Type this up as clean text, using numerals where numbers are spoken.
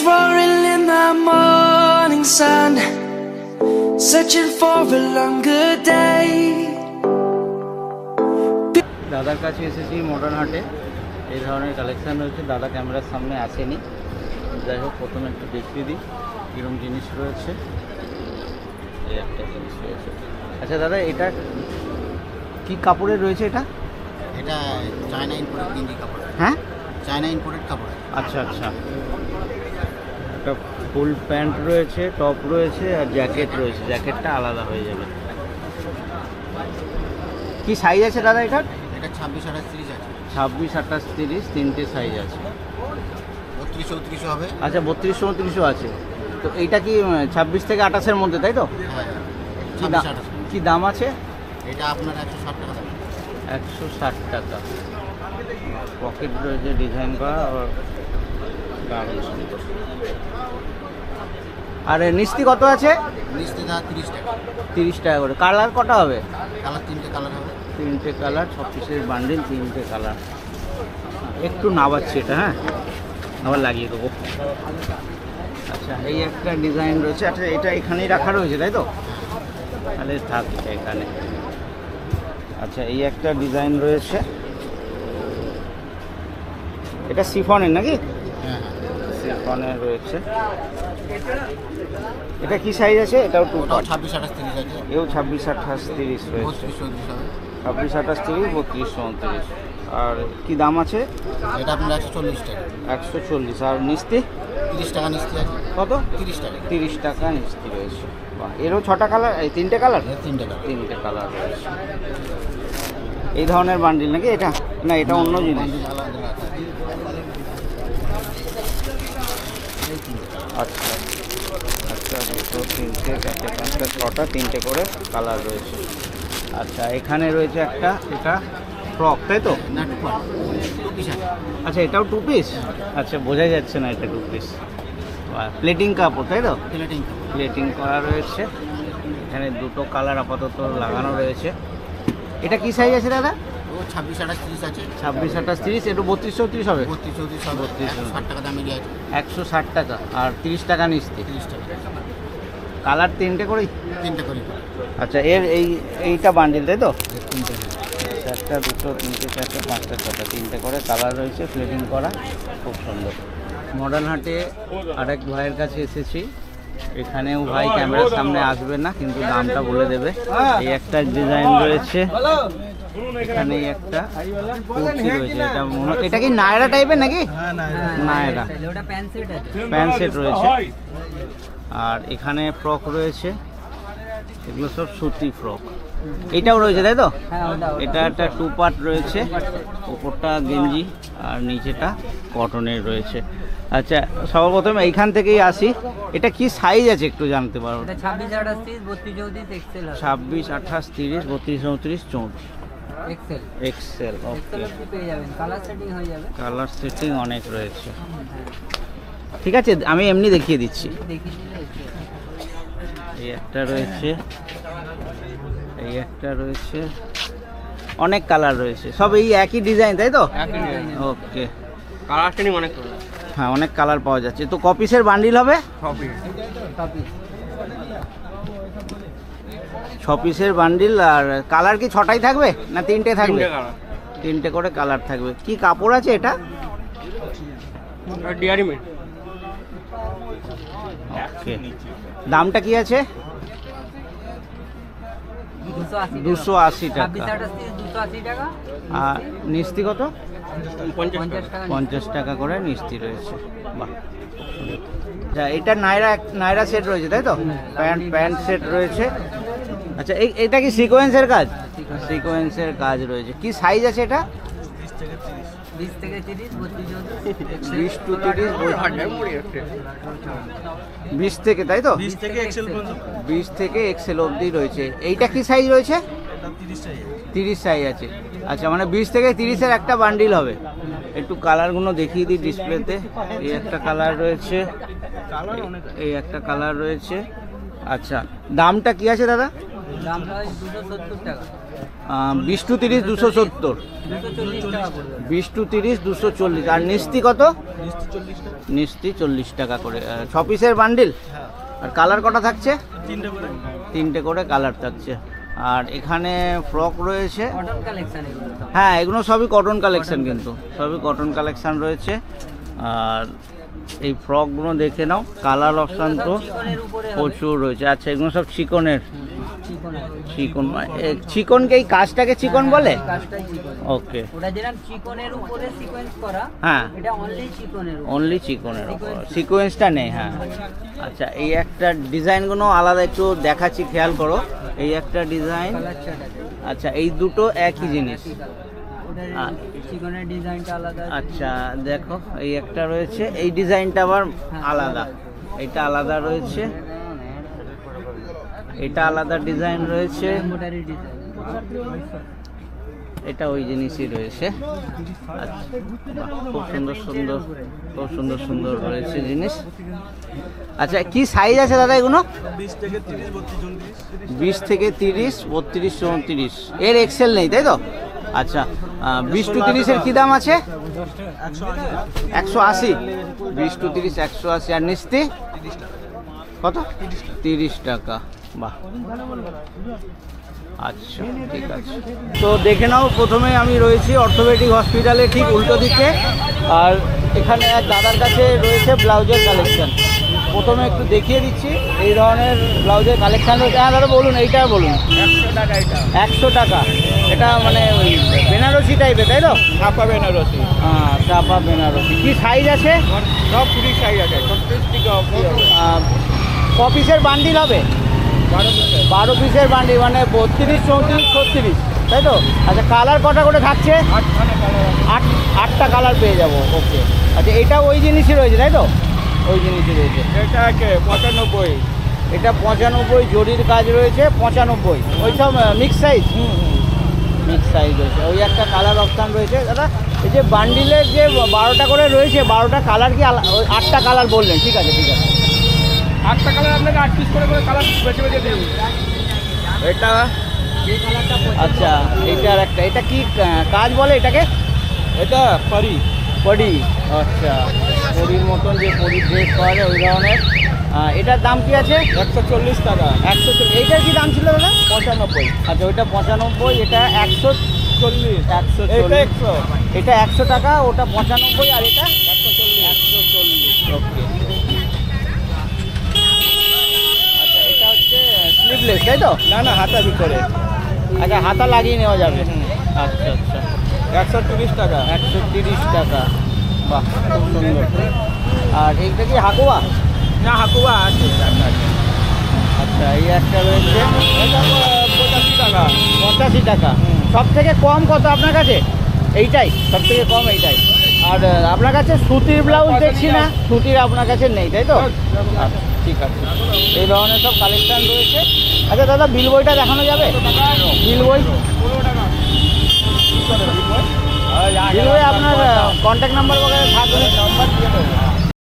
roaring in the morning sun, searching for a longer day. দাদার কাছে এসেছি modern হাটে। এই ধরনের কালেকশান রয়েছে, দাদা ক্যামেরার সামনে আসেনি। যাই হোক, প্রথমে একটু দেখিয়ে দিই কীরকম জিনিস রয়েছে। এই একটা জিনিস রয়েছে। আচ্ছা দাদা, এটা কি কাপড়ের রয়েছে? এটা এটা চায়না ইম্পোর্টেড গেঞ্জি কাপড়। হ্যাঁ, চায়না ইম্পোর্টেড কাপড়। আচ্ছা আচ্ছা। একটা ফুল প্যান্ট রয়েছে, টপ রয়েছে আর জ্যাকেট রয়েছে। জ্যাকেটটা আলাদা হয়ে যাবে। কি সাইজ আছে দাদা এটার? এটা 26, 28, 30 আছে। 26, 28, 30 তিনটে সাইজ আছে। 32, 34 হবে। আচ্ছা, 32, 34 আছে। তো এইটা কি 26 থেকে 28-এর মধ্যে, তাই তো? হ্যাঁ, কি 26, 28। কি দাম আছে? এটা আপনার 160 টাকা দাম। 160 টাকা। পকেট রয়েছে ডিজাইন করা, আর দারুণ সুন্দর। আর নিস্তি কত আছে? নিচতে দাম 30 টাকা। 30 টাকা করে। কালার কটা হবে? কালার 3টে কালার হবে। 3টে কালার, 6 পিসের বান্ডিল, 3টে কালার। একটু নাবাচ্ছি এটা, হ্যাঁ, আবার লাগিয়ে দেবো। আচ্ছা, এই একটা ডিজাইন রয়েছে। আচ্ছা, এটা এখানেই রাখা রয়েছে, তাই তো? তাহলে থাক এটা এখানে। আচ্ছা, এই একটা ডিজাইন রয়েছে। এটা সিফনের নাকি? হ্যাঁ হ্যাঁ, সিফনের রয়েছে। এটা কি সাইজ আছে? এটাও টু ওটাও 26, 28, 30 আছে। এও 26, 28, 30 রয়েছে। 32, 34 হবে। 26, 28, 30, 32, 34। আর কি দাম আছে? এটা আপনার 140 টাকা। 140। আর নিস্তি 30 টাকা নিস্তি আছে। কত? 30 টাকা। 30 টাকা নিস্তি রয়েছে। বাহ, এরও 6টা কালার, এই 3টে কালার? 3টে কালার। 3টে কালার রয়েছে। এই ধরনের বান্ডিল নাকি এটা? না, এটা অন্য জিনিস। আলাদা আছে। আচ্ছা আচ্ছা, 2, 3, 4, 5, 6টা, 3টে করে কালার রয়েছে। আচ্ছা, এখানে রয়েছে একটা, এটা ফ্রক, তাই তো? না, 2 পিস আছে। আচ্ছা, এটাও 2 পিস? আচ্ছা, বোঝা যাচ্ছে না এটা 2 পিস। প্লেটিং কাপড়, তাই তো? প্লেটিং কাপড়। প্লেটিং করা রয়েছে। এখানে 2টো কালার আপাতত লাগানো রয়েছে। এটা কি সাইজ আছে দাদা? ও 26, 28, 30 আছে। 26, 28, 30। একটু 32, 34 হবে? 32, 34 হবে। 160 টাকা দামেরই আছে। 160 টাকা। আর 30 টাকা নিস্তি। 30 টাকা। কালার 3টে করেই? 3টে করে। আচ্ছা, এইটা বান্ডিল, তাই তো? 3টে। 1টা, 2টো, 3টে, 4টে, 5টা, 6টা, 3টে করে কালার রয়েছে। প্লেটিং করা, খুব সুন্দর। মডার্ন হাটে আরেক ভাইয়ের কাছে এসেছি। এখানেও ভাই ক্যামেরার সামনে আসবে না, কিন্তু দামটা বলে দেবে। এই একটা ডিজাইন রয়েছে। এখানে একটা কুর্তি রয়েছে। এটা কি নায়রা টাইপের নাকি? নায়রা প্যান্ট সেট রয়েছে। আর এখানে ফ্রক রয়েছে। এগুলো সব সুতি ফ্রক। এটাও রয়েছে, তাই তো? এটা একটা 2 পার্ট রয়েছে। উপরটা গেঞ্জি আর নিচেটা কটনের রয়েছে। আচ্ছা, সর্বপ্রথম এইখান থেকেই আসি। এটা কি সাইজ আছে একটু জানতে পারবো? এটা 26, 28, 30, 32, 34 এক্সেল আছে। 26, 28, 30, 32, 34, 34 এক্সেল। এক্সেল। ওকে, এক্সেল পেয়ে যাবেন, কালার সেটিং হয়ে যাবে। কালার সেটিং অনেক রয়েছে। ঠিক আছে, আমি এমনি দেখিয়ে দিচ্ছি। দেখিয়ে দিলে এই একটা রয়েছে, এই একটা রয়েছে, অনেক কালার রয়েছে। সব এই একই ডিজাইন, তাই তো? ওকে, কালার সেটিং অনেক করে। হ্যাঁ, অনেক কালার পাওয়া যাচ্ছে। তো কপিসের বান্ডিল হবে? 6 পিসের বান্ডিল। আর কালার কি 6টাই থাকবে না 3টে থাকবে? 3টে করে কালার থাকবে। কি কাপড় আছে এটা? ডিআরএম। ওকে, দামটা কি আছে? 280 টাকা। 26, 28, 30, 280 টাকা। আর নিস্তি কত? 50 টাকা। 50 টাকা করে নিস্তি রয়েছে। বাহ, আচ্ছা, এটা নায়রা সেট রয়েছে, তাই তো? প্যান্ট সেট রয়েছে। আচ্ছা, এটা কি সিকোয়েন্সের কাজ? সিকোয়েন্সের কাজ রয়েছে। কি সাইজ আছে এটা? 20 থেকে 30, 32, 34 20 to 30, 20 থেকে, তাই তো? 20 থেকে এক্সেল পর্যন্ত। 20 থেকে এক্সেল অবধি রয়েছে। এইটা কি সাইজ রয়েছে? 30 সাইজ আছে। আচ্ছা, মানে 20 থেকে 30-এর একটা বান্ডিল হবে। একটু কালারগুলো দেখিয়ে দিই ডিসপ্লেতে। এই একটা কালার রয়েছে, এই একটা কালার রয়েছে। আচ্ছা, দামটা কি আছে দাদা? দামটা 270 টাকা। 20 to 30 270, 240 টাকা পড়বে। 20 to 30 240। আর নিস্তি কত? মিষ্টি 40 টাকা। নিস্তি 40 টাকা করে। 6 পিসের বান্ডিল। হ্যাঁ। আর কালার কটা থাকছে? 3টে করে। 3টে করে কালার থাকছে। আর এখানে ফ্রক রয়েছে। কটন কালেকশন এগুলো সব। হ্যাঁ, এগুলো সবই কটন কালেকশন, কিন্তু সবই কটন কালেকশন রয়েছে। আর এই ফ্রকগুলো দেখে নাও, কালার অপশান তো চিকনের উপরে হবে। প্রচুর রয়েছে। আচ্ছা, এগুলো সব চিকনের। চিকন হবে। চিকন চিকনকে এই কাজটাকে চিকন বলে? কাজটাই চিকন। ওকে। ওটা যেরকম চিকনের উপরে সিকোয়েন্স করা, হ্যাঁ, এটা অনলি চিকনের উপরে। অনলি চিকনের ওপর, সিকোয়েন্সটা নেই। হ্যাঁ। আচ্ছা, এই একটা ডিজাইনগুলো আলাদা, একটু দেখাচ্ছি, খেয়াল করো। এই একটা ডিজাইন। কালার চার্ট আছে। আচ্ছা, এই দুটো একই জিনিস। ওটার চিকনের ডিজাইনটা আলাদা। আচ্ছা, দেখো, এই একটা রয়েছে, এই ডিজাইনটা আবার আলাদা, এটা আলাদা রয়েছে, এটা আলাদা ডিজাইন রয়েছে, এমব্রয়ডারি ডিজাইন। এটা ওই জিনিসই রয়েছে। আচ্ছা, বাহ, খুব সুন্দর সুন্দর, খুব সুন্দর সুন্দর রয়েছে জিনিস। আচ্ছা, কি সাইজ আছে দাদা এগুলো? 20 থেকে 30 32 34। 20 থেকে 30 32 34। এর এক্সেল নেই, তাই তো? আচ্ছা, 20 to 30 এর কি দাম আছে? 180। 20 to 30 180। আর নিস্তি কত? 30 টাকা। বাহ, আচ্ছা, ঠিক আছে। তো দেখে নাও, প্রথমে আমি রয়েছি অর্থোপেডিক হসপিটালে ঠিক উল্টো দিকে। আর এখানে এক দাদার কাছে রয়েছে ব্লাউজের কালেকশন। প্রথমে একটু দেখিয়ে দিচ্ছি, এই ধরনের ব্লাউজের কালেকশন রয়েছে। হ্যাঁ দাদা, বলুন, এইটা বলুন। 100 টাকা এটা। 100 টাকা। এটা মানে ওই বেনারসি টাইপের, তাই তো? ছাপা বেনারসি। হ্যাঁ, চাপা বেনারসি। কি সাইজ আছে? সব ফ্রি সাইজ আছে, 36 থেকে অফি হবে। ক পিসের বান্ডিল হবে? 12 পিসের বান্ডিল, মানে 32 34 36, তাই তো? আচ্ছা, কালার কটা করে থাকছে? 8টা কালার পেয়ে যাবো। ওকে। আচ্ছা, এটা ওই জিনিসই রয়েছে, তাই তো? ওই জিনিসই রয়েছে। এটা 95। এটা 95, জরির কাজ রয়েছে 95। ওই সব মিক্স সাইজ? মিক্স সাইজ রয়েছে। ওই একটা কালার অপশান রয়েছে দাদা। এই যে বান্ডিলের যে 12টা করে রয়েছে, 12টা কালার কি? 8টা কালার বললেন, ঠিক আছে, ঠিক আছে। 8টা কালার আপনাকে 8 পিস করে কালার বেছে বেছে দেব। এটা আচ্ছা, এইটার একটা, এটা কি কাজ বলে এটাকে? এটা পারি। পরি। আচ্ছা, পরির মতন যে পরি ড্রেস পাওয়া যায়, ওই ধরনের। এটার দাম কি আছে? 140 টাকা। 140। এইটার কি দাম ছিল দাদা? 95। আচ্ছা, ওইটা 95, এটা 140। 140। এটা 100 টাকা, ওটা 95, আর এটা 140। ওকে। আচ্ছা, এটা হচ্ছে স্লিভলেস, তাই তো? না না, হাতা ভিতরে। আচ্ছা, হাতা লাগিয়ে নেওয়া যাবে। আচ্ছা আচ্ছা, 130 টাকা। 130 টাকা। বাহ, খুব সুন্দর। আর এইটা কি হাকুয়া? না, হাকুয়া আছে। আচ্ছা, এই একটা রয়েছে, এটা 85 টাকা। 85 টাকা। সব থেকে কম কত আপনার কাছে? এইটাই সব থেকে কম, এইটাই। আর আপনার কাছে সুতির ব্লাউজ দেখছি না, সুতির আপনার কাছে নেই, তাই তো? আচ্ছা, ঠিক আছে। এই ধরনের সব কালেকশন রয়েছে। আচ্ছা দাদা, বিল বইটা দেখানো যাবে? বিল বই? বিল বই আপনার কন্ট্যাক্ট নাম্বার বলে থাকবে? নাম্বার দিয়ে দেবো।